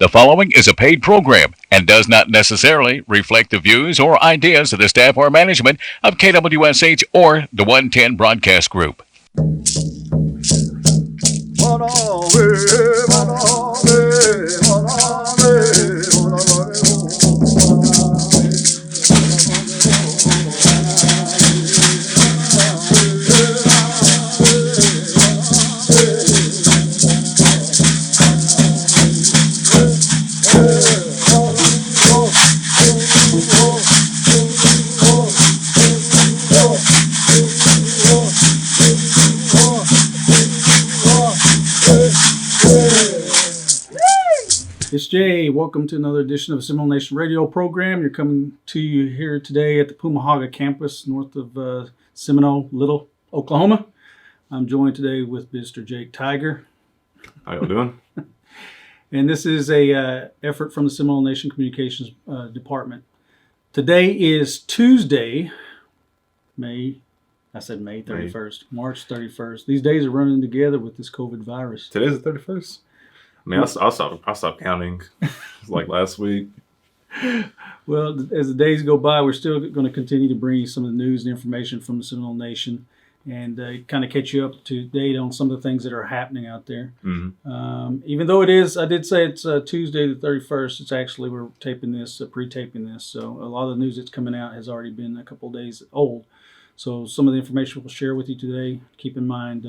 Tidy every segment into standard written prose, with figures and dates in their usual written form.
The following is a paid program and does not necessarily reflect the views or ideas of the staff or management of KWSH or the 110 Broadcast Group. It's Jay. Welcome to another edition of the Seminole Nation radio program. You're coming to you here today at the Pumahaga campus north of Seminole, Little, Oklahoma. I'm joined today with Mr. Jake Tiger. How y'all doing? And this is a effort from the Seminole Nation Communications Department. Today is Tuesday, May 31st, March 31st. These days are running together with this COVID virus. Today's the 31st? I mean, I'll stop counting. It's like last week. Well, as the days go by, we're still going to continue to bring you some of the news and information from the Seminole Nation and kind of catch you up to date on some of the things that are happening out there. Mm-hmm. Even though I did say it's Tuesday the 31st, it's actually, we're taping this, pre-taping this. So a lot of the news that's coming out has already been a couple of days old. So some of the information we'll share with you today, keep in mind,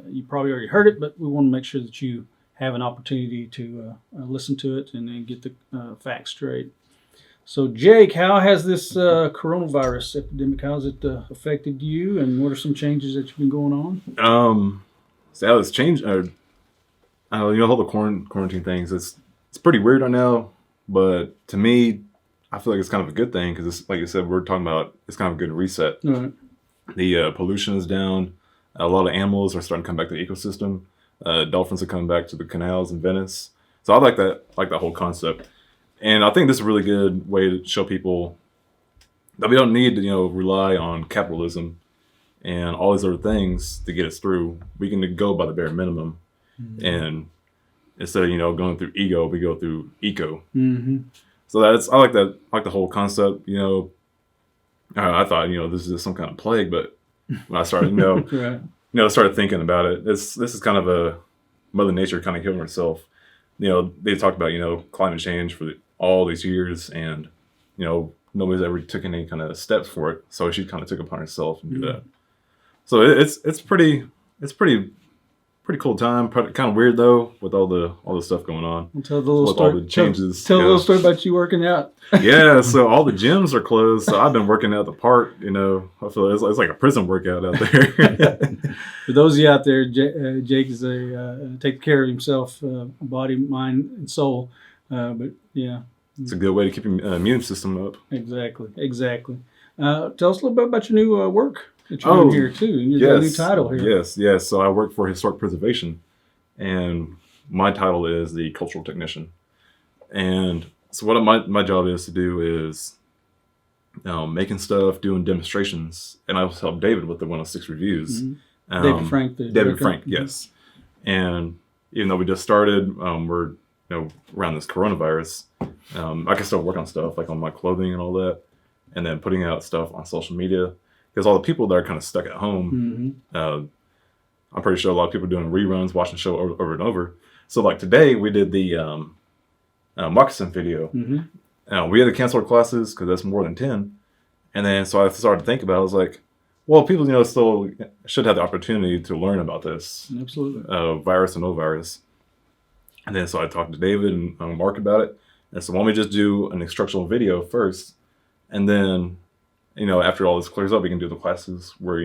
you probably already heard it, but we want to make sure that you have an opportunity to listen to it and then get the facts straight. So, Jake, how has this coronavirus epidemic, how has it affected you, and what are some changes that have been going on? So it's changed. All the quarantine things. It's pretty weird right now, but to me, I feel like it's kind of a good thing because it's like you said, we're talking about it's kind of a good reset. Right. The pollution is down. A lot of animals are starting to come back to the ecosystem. Dolphins are coming back to the canals in Venice. So I like that whole concept. And I think this is a really good way to show people that we don't need to, rely on capitalism and all these other things to get us through. We can go by the bare minimum. Mm-hmm. And instead of, going through ego, we go through eco. Mm-hmm. So I like that. I like the whole concept, I thought, this is some kind of plague, but when I started, right. Started thinking about it. This is kind of a Mother Nature kind of healing herself. They talked about, climate change for all these years and, nobody's ever took any kind of steps for it. So she kind of took it upon herself and do that. So it's pretty cool time. Kind of weird though with all the stuff going on. We'll tell the little story. All the changes. Tell a little story about you working out. Yeah, so all the gyms are closed. So I've been working out at the park. I feel it's like a prison workout out there. For those of you out there, Jake is take care of himself, body, mind, and soul. But yeah, it's a good way to keep your immune system up. Exactly. Tell us a little bit about your new work that you're doing here too. You got a new title here. Yes. So I work for historic preservation, and my title is the cultural technician. And so what my job is to do is making stuff, doing demonstrations, and I also help David with the 106 reviews. Mm-hmm. David Frank. David Frank, yes. And even though we just started, we're around this coronavirus, I can still work on stuff like on my clothing and all that, and then putting out stuff on social media because all the people that are kind of stuck at home. Mm-hmm. I'm pretty sure a lot of people are doing reruns, watching the show over and over. So like today we did the moccasin video. Mm-hmm. We had to cancel our classes because that's more than 10. And then so I started to think about it. I was like, well, people still should have the opportunity to learn about this. Absolutely. Virus and no virus. And then so I talked to David and Mark about it. And so why don't we just do an instructional video first, and then after all this clears up, we can do the classes where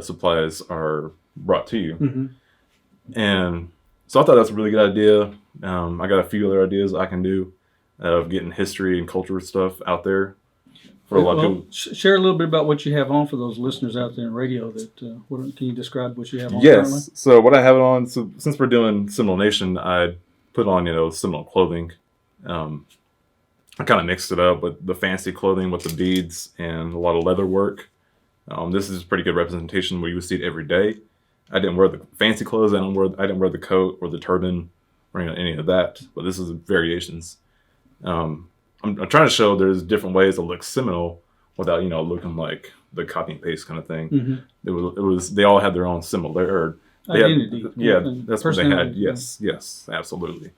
supplies are brought to you. Mm-hmm. And so I thought that's a really good idea. I got a few other ideas I can do of getting history and culture stuff out there for a lot of people. Share a little bit about what you have on for those listeners out there in radio. Can you describe what you have on? Yes. Currently? So what I have it on. So since we're doing Seminole Nation, I put on Seminole clothing. I kind of mixed it up with the fancy clothing with the beads and a lot of leather work. This is pretty good representation where you would see it every day. I didn't wear the fancy clothes. I didn't wear the coat or the turban running on any of that, but this is variations. I'm trying to show there's different ways to look Seminole without, looking like the copy and paste kind of thing. Mm-hmm. It was they all had their own similar Identity. that's what they had. Yes, absolutely.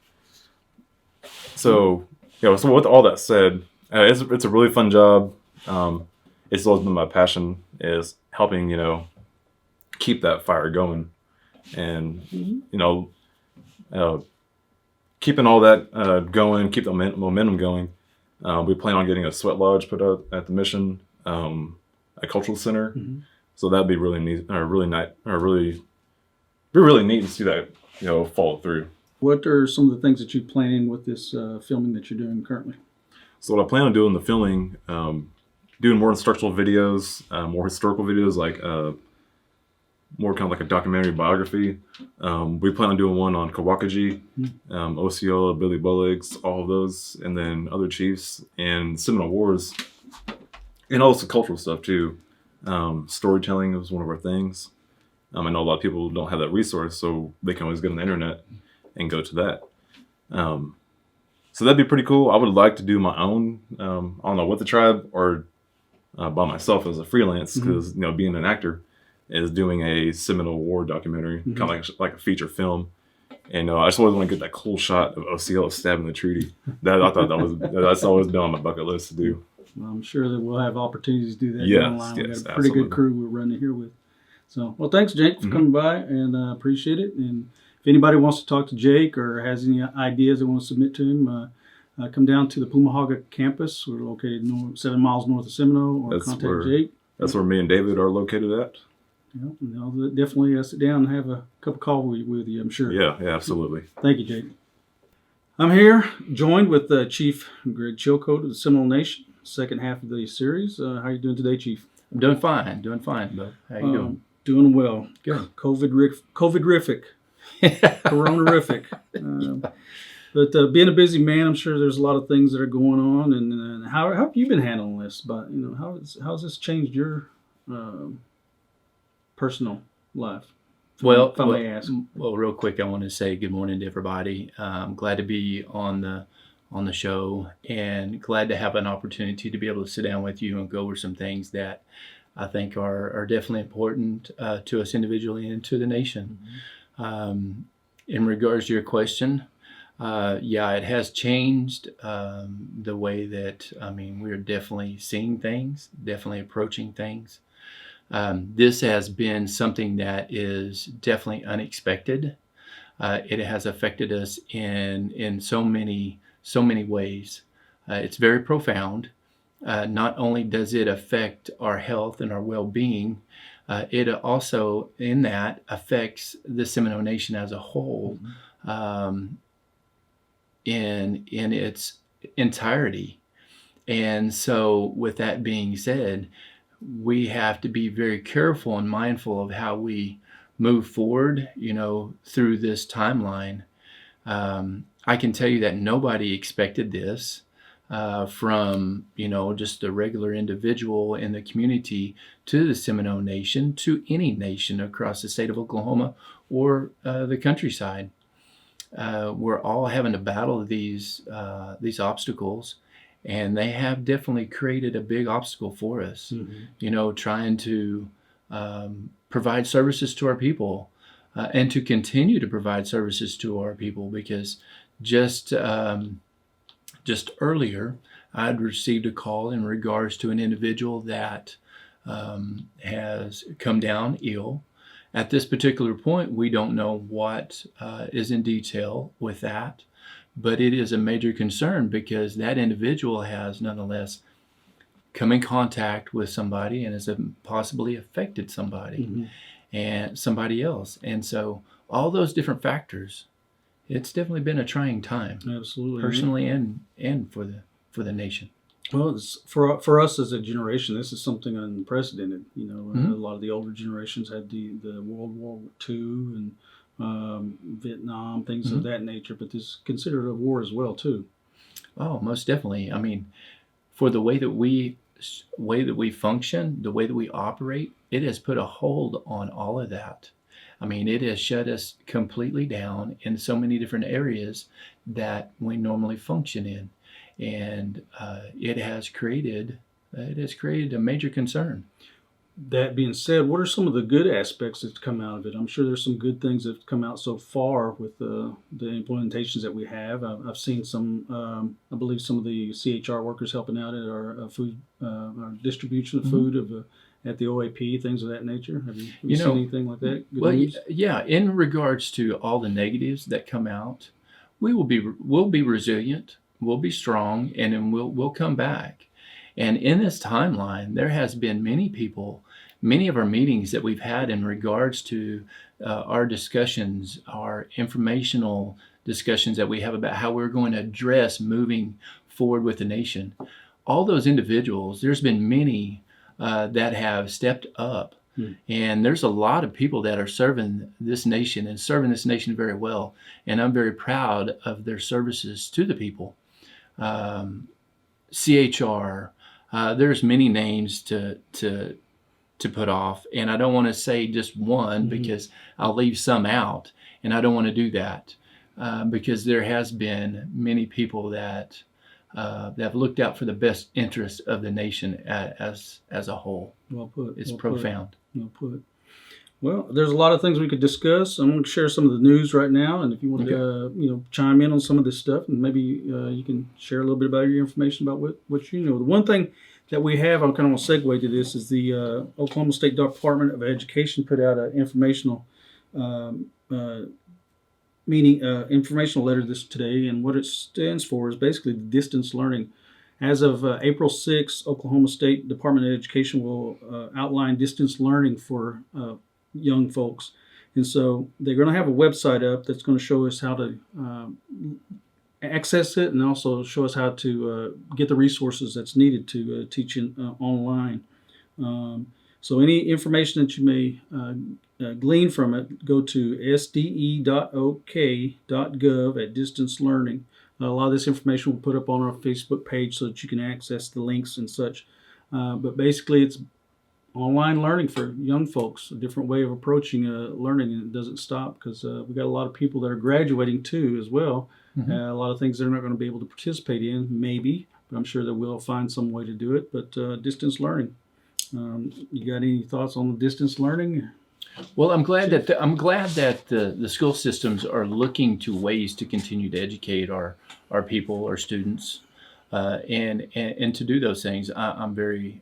So so with all that said, it's a really fun job. It's always been my passion is helping keep that fire going, and keeping all that going, keep the momentum going. We plan on getting a sweat lodge put up at the mission, a cultural center. Mm-hmm. So that'd be really neat, really neat to see that follow through. What are some of the things that you're planning with this filming that you're doing currently? So what I plan on doing in the filming, doing more instructional videos, more historical videos, like more kind of like a documentary biography. We plan on doing one on Kawakaji, Osceola, Billy Bullocks, all of those, and then other chiefs and Seminole Wars, and also cultural stuff too. Storytelling is one of our things. I know a lot of people don't have that resource, so they can always get on the internet and go to that. So that'd be pretty cool. I would like to do my own, I don't know, with the tribe or by myself as a freelance, because being an actor is doing a Seminole War documentary, kind of like a feature film. And I just always want to get that cool shot of Osceola stabbing the treaty. That's always been on my bucket list to do. Well, I'm sure that we'll have opportunities to do that Yes, down the line. We've yes, got a pretty absolutely. good crew we're running here with. So, well, thanks, Jake, for coming by, and appreciate it. And if anybody wants to talk to Jake or has any ideas they want to submit to him, come down to the Pumahaga campus. We're located 7 miles north of Seminole, or contact Jake. That's where me and David are located at. Yeah, and I'll definitely sit down and have a cup of coffee with you, I'm sure. Yeah, absolutely. Thank you, Jake. I'm here joined with Chief Greg Chilcoat of the Seminole Nation, second half of the series. How are you doing today, Chief? I'm doing fine, bud. How you doing? Doing well. Good. COVID-rific. Corona-rific. But being a busy man, I'm sure there's a lot of things that are going on. And how have you been handling this? But how's this changed your personal life? If I may ask. Well, real quick, I want to say good morning to everybody. I'm glad to be on the show, and glad to have an opportunity to be able to sit down with you and go over some things that I think are definitely important to us individually and to the nation. In regards to your question, it has changed the way that, we're definitely seeing things, definitely approaching things. This has been something that is definitely unexpected. It has affected us in so many ways. It's very profound. Not only does it affect our health and our well-being, it also, in that, affects the Seminole Nation as a whole, in its entirety. And so, with that being said, we have to be very careful and mindful of how we move forward, through this timeline. I can tell you that nobody expected this. From just a regular individual in the community to the Seminole Nation, to any nation across the state of Oklahoma or the countryside. We're all having to battle these obstacles, and they have definitely created a big obstacle for us. Trying to provide services to our people, and to continue to provide services to our people, because just earlier, I'd received a call in regards to an individual that has come down ill. At this particular point, we don't know what is in detail with that, but it is a major concern because that individual has nonetheless come in contact with somebody and has possibly affected somebody and somebody else. And so all those different factors, it's definitely been a trying time. Absolutely. Personally and for the nation. Well, it's, for us as a generation, this is something unprecedented. A lot of the older generations had the World War II and Vietnam, things of that nature, but this is considered a war as well too. Oh, most definitely. For the way that we function, the way that we operate, it has put a hold on all of that. I mean, it has shut us completely down in so many different areas that we normally function in, and it has created a major concern. That being said, what are some of the good aspects that's come out of it? I'm sure there's some good things that have come out so far with the implementations that we have. I've seen some, I believe some of the CHR workers helping out at our food, our distribution of food at the OAP, things of that nature. Have you seen anything like that? Good Well, news? yeah. In regards to all the negatives that come out, we'll be resilient, we'll be strong, and then we'll come back. And in this timeline, there has been many of our meetings that we've had in regards to our discussions, our informational discussions that we have about how we're going to address moving forward with the nation. All those individuals, there's been many that have stepped up. And there's a lot of people that are serving this nation and serving this nation very well. And I'm very proud of their services to the people. CHR, there's many names to put off, and I don't want to say just one because I'll leave some out, and I don't want to do that because there has been many people that have looked out for the best interest of the nation as a whole. Well put. It's well profound. Put. Well put. Well, there's a lot of things we could discuss. I'm going to share some of the news right now, and if you want to, chime in on some of this stuff, and maybe you can share a little bit about your information about what you know. The one thing that we have, I kind of want to segue to this, is the Oklahoma State Department of Education put out an informational informational letter today, and what it stands for is basically distance learning. As of April 6th, Oklahoma State Department of Education will outline distance learning for young folks. And so they're going to have a website up that's going to show us how to access it, and also show us how to get the resources that's needed to teach online. So any information that you may glean from it, go to sde.ok.gov at distance learning. A lot of this information we'll put up on our Facebook page so that you can access the links and such. But basically, it's online learning for young folks, a different way of approaching learning, and it doesn't stop because we've got a lot of people that are graduating too as well. A lot of things they're not going to be able to participate in, maybe, but I'm sure that we'll find some way to do it. But distance learning. You got any thoughts on the distance learning? Well, I'm glad that the school systems are looking to ways to continue to educate our people, our students, and to do those things. I'm very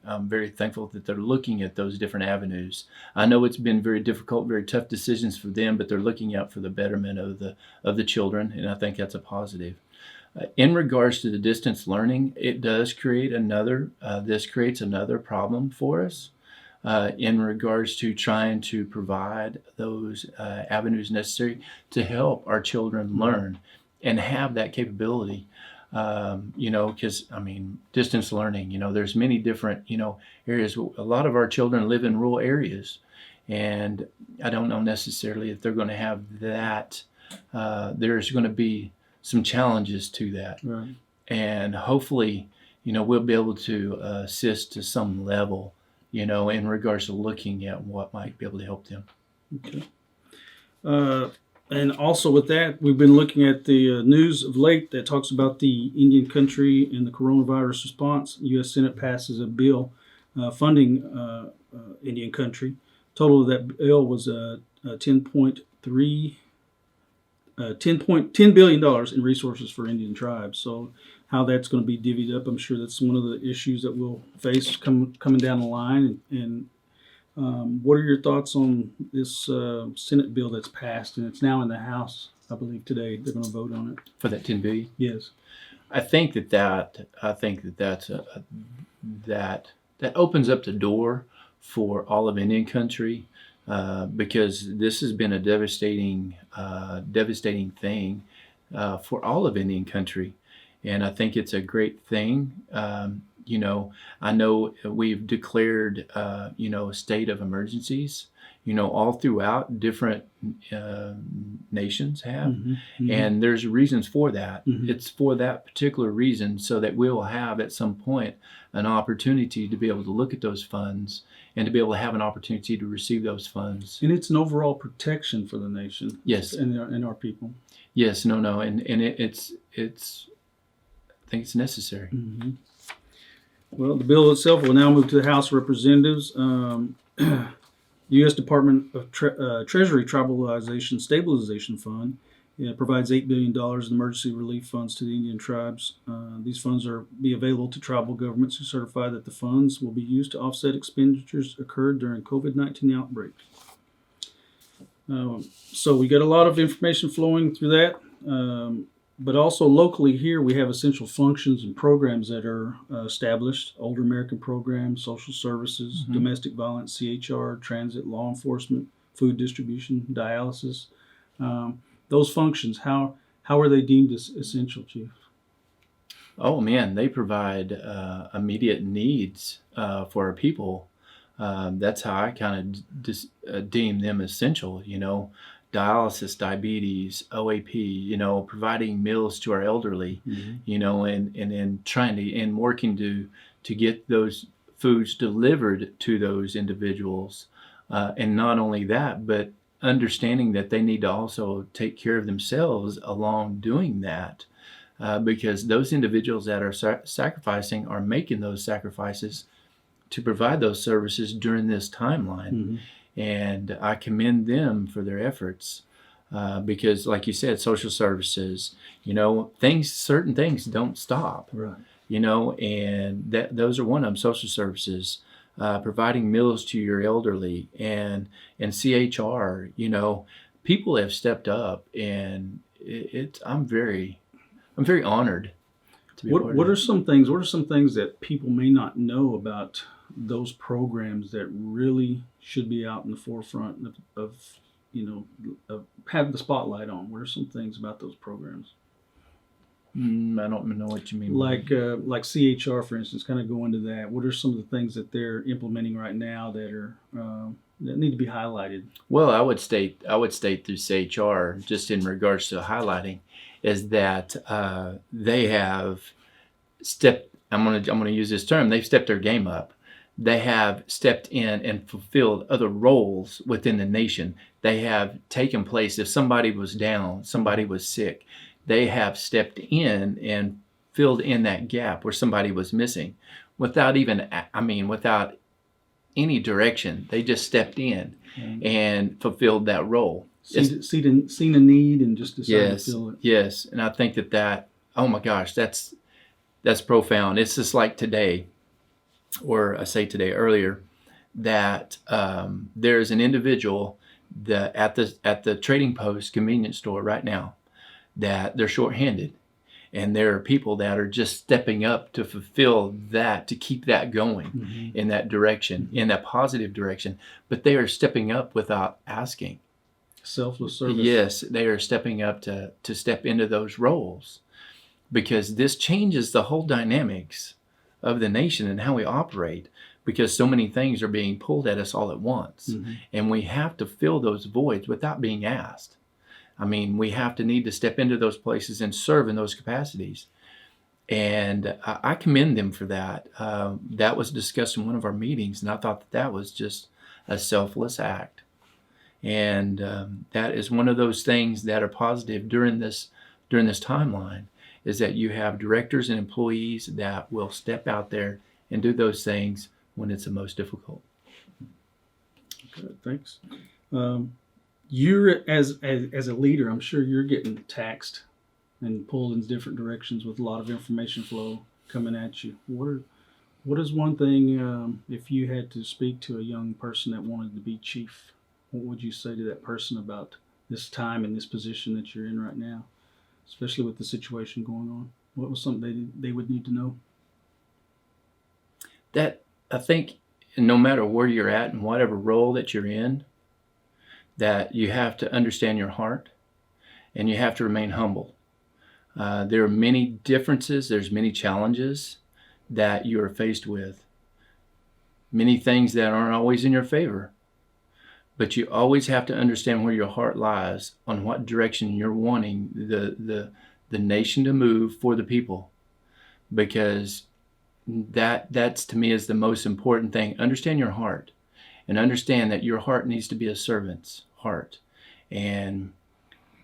thankful that they're looking at those different avenues. I know it's been very difficult, very tough decisions for them, but they're looking out for the betterment of the children, and I think that's a positive. In regards to the distance learning, it does create this creates another problem for us. In regards to trying to provide those avenues necessary to help our children learn and have that capability. Because distance learning, there's many different, areas. A lot of our children live in rural areas, and I don't know necessarily if they're going to have that. There's going to be some challenges to that. Right. And hopefully, we'll be able to assist to some level, in regards to looking at what might be able to help them. Okay. And also with that, we've been looking at the news of late that talks about the Indian country and the coronavirus response. U.S. Senate passes a bill funding Indian country. Total of that bill was $10 billion in resources for Indian tribes. So how that's going to be divvied up, I'm sure that's one of the issues that we'll face coming down the line. And what are your thoughts on this Senate bill that's passed, and it's now in the House, I believe today they're going to vote on it For that $10 billion? Yes. I think that opens up the door for all of Indian country, because this has been a devastating thing for all of Indian country, and I think it's a great thing. I know we've declared a state of emergencies all throughout different nations have. Mm-hmm. And there's reasons for that. Mm-hmm. It's for that particular reason, so that we'll have at some point an opportunity to be able to look at those funds and to be able to have an opportunity to receive those funds. And it's an overall protection for the nation. Yes. And our people. Yes, no, and it's I think it's necessary. Mm-hmm. Well, the bill itself will now move to the House of Representatives. U.S. Department of Treasury Tribalization Stabilization Fund provides $8 billion in emergency relief funds to the Indian tribes. These funds are be available to tribal governments who certify that the funds will be used to offset expenditures occurred during COVID-19 outbreak. So we got a lot of information flowing through that. But also locally here, we have essential functions and programs that are established: Older American Programs, Social Services, Mm-hmm. Domestic Violence, CHR, Transit, Law Enforcement, Food Distribution, Dialysis. Those functions, how are they deemed as essential, Chief? Oh man, they provide immediate needs for our people. That's how I kind of deem them essential. Dialysis, diabetes, OAP, providing meals to our elderly, Mm-hmm. and trying to, and working to get those foods delivered to those individuals. And not only that, but understanding that they need to also take care of themselves along doing that. Because those individuals that are sacrificing are making those sacrifices to provide those services during this timeline. Mm-hmm. And I commend them for their efforts, because, like you said, social services, certain things don't stop, Right. and those are one of them. Social services, providing meals to your elderly, and CHR, people have stepped up, and I'm very honored to be a part of What it. are some things? What are some things that people may not know about those programs that really should be out in the forefront of having the spotlight on? What are some things about those programs? I don't know what you mean. Like CHR, for instance, kind of go into that. What are some of the things that they're implementing right now that are that need to be highlighted? Well, I would state through CHR, just in regards to highlighting, is that they have stepped. I'm gonna use this term. They've stepped their game up. They have stepped in and fulfilled other roles within the nation. They have taken place. If somebody was down, somebody was sick, they have stepped in and filled in that gap where somebody was missing, without any direction. They just stepped in and fulfilled that role. Seen a need and just decided to fill it. Yes, and I think that oh my gosh, that's profound. It's just like today, or I say today earlier, that there's an individual that at the trading post convenience store right now, that they're shorthanded, and there are people that are just stepping up to fulfill that, to keep that going in that direction, in that positive direction. But they are stepping up without asking. Selfless service. Yes, they are stepping up to step into those roles, because this changes the whole dynamics of the nation and how we operate, because so many things are being pulled at us all at once. And we have to fill those voids without being asked. We have to need to step into those places and serve in those capacities. And I commend them for that. That was discussed in one of our meetings, and I thought that was just a selfless act. And that is one of those things that are positive during this timeline, is that you have directors and employees that will step out there and do those things when it's the most difficult. Good, thanks. You're as a leader, I'm sure you're getting taxed and pulled in different directions with a lot of information flow coming at you. What is one thing, if you had to speak to a young person that wanted to be chief, what would you say to that person about this time and this position that you're in right now, especially with the situation going on? What was something they would need to know? That, I think, no matter where you're at and whatever role that you're in, that you have to understand your heart, and you have to remain humble. There are many differences, there's many challenges that you are faced with, many things that aren't always in your favor. but you always have to understand where your heart lies, on what direction you're wanting the nation to move for the people, because that's to me is the most important thing. Understand your heart, and understand that your heart needs to be a servant's heart. And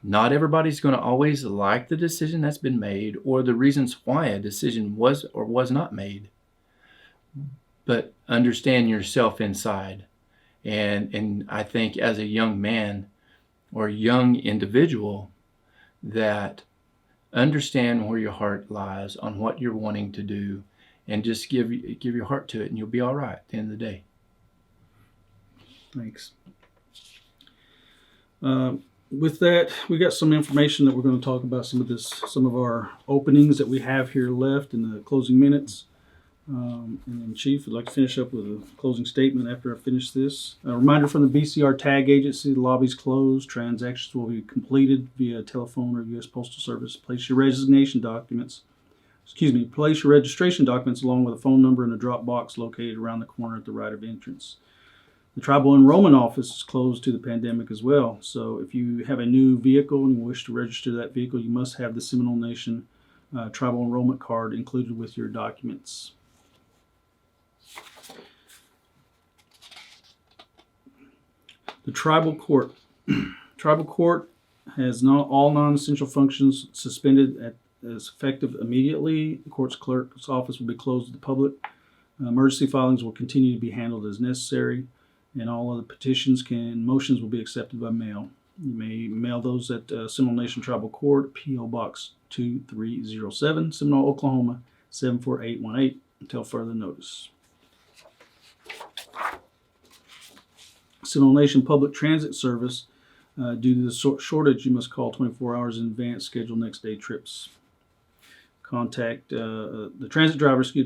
not everybody's going to always like the decision that's been made or the reasons why a decision was or was not made. But understand yourself inside. And I think as a young man or young individual, that understand where your heart lies on what you're wanting to do, and just give your heart to it, and you'll be all right at the end of the day. Thanks. With that, we got some information that we're going to talk about, some of our openings that we have here left in the closing minutes. And then Chief, I'd like to finish up with a closing statement after I finish this. A reminder from the BCR Tag Agency: the lobby's closed. Transactions will be completed via telephone or U.S. Postal Service. Place your registration documents along with a phone number in a drop box located around the corner at the right of entrance. The Tribal Enrollment Office is closed to the pandemic as well. So if you have a new vehicle and you wish to register that vehicle, you must have the Seminole Nation Tribal Enrollment Card included with your documents. The Tribal Court. Tribal Court has all non-essential functions suspended as effective immediately. The court's clerk's office will be closed to the public. Emergency filings will continue to be handled as necessary, and all of the petitions and motions will be accepted by mail. You may mail those at Seminole Nation Tribal Court, P.O. Box 2307, Seminole, Oklahoma 74818, until further notice. Seminole Nation Public Transit Service. Due to the shortage, you must call 24 hours in advance, schedule next day trips. Contact the transit driver, I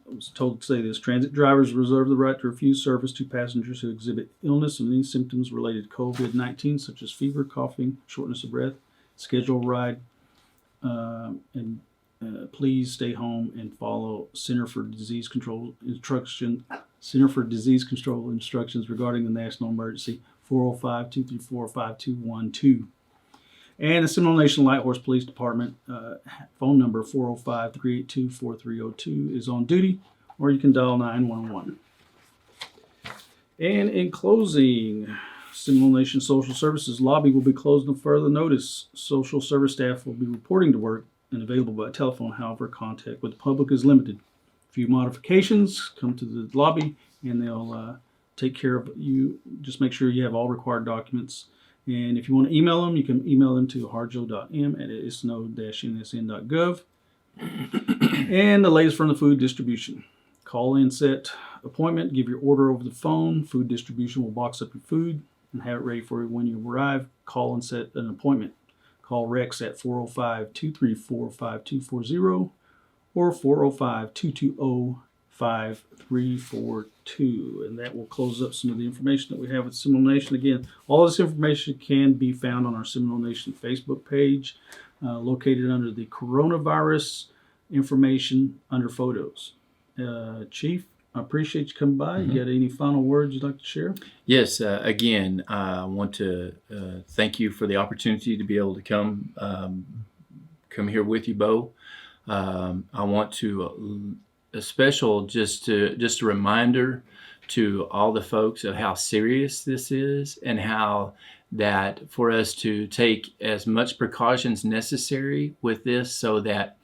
was told to say this. Transit drivers reserve the right to refuse service to passengers who exhibit illness and any symptoms related to COVID-19, such as fever, coughing, shortness of breath. Schedule a ride, and please stay home and follow Center for Disease Control instructions regarding the national emergency, 405-234-5212. And the Seminole Nation Light Horse Police Department phone number 405-382-4302 is on duty, or you can dial 911. And in closing, Seminole Nation Social Services lobby will be closed on further notice. Social service staff will be reporting to work and available by telephone. However, contact with the public is limited. A few modifications: come to the lobby and they'll take care of you. Just make sure you have all required documents. And if you want to email them, you can email them to harjo.m@tsno-nsn.gov. And the latest from the food distribution. Call in, set appointment, give your order over the phone. Food distribution will box up your food and have it ready for you when you arrive. Call and set an appointment. Call Rex at 405-234-5240 or 405-220-5342. And that will close up some of the information that we have with Seminole Nation. Again, all this information can be found on our Seminole Nation Facebook page, located under the coronavirus information under photos. Chief, I appreciate you coming by. You got any final words you'd like to share? Yes. Again, I want to thank you for the opportunity to be able to come here with you, Bo. I want to just a reminder to all the folks of how serious this is, and how that for us to take as much precautions necessary with this so that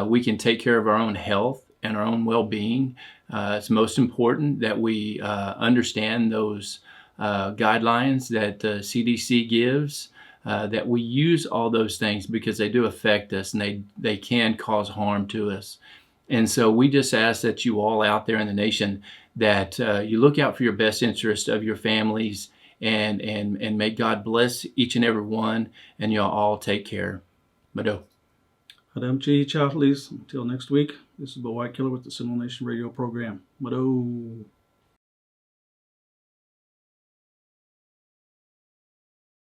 we can take care of our own health and our own well-being. It's most important that we understand those guidelines that the CDC gives, that we use all those things, because they do affect us and they can cause harm to us. And so we just ask that you all out there in the nation, that you look out for your best interest of your families, and may God bless each and every one, and you'll all take care. Mado. Hadam Chi Chahlis. Until next week, this is Bo Whitekiller with the Seminole Nation Radio program. Mado.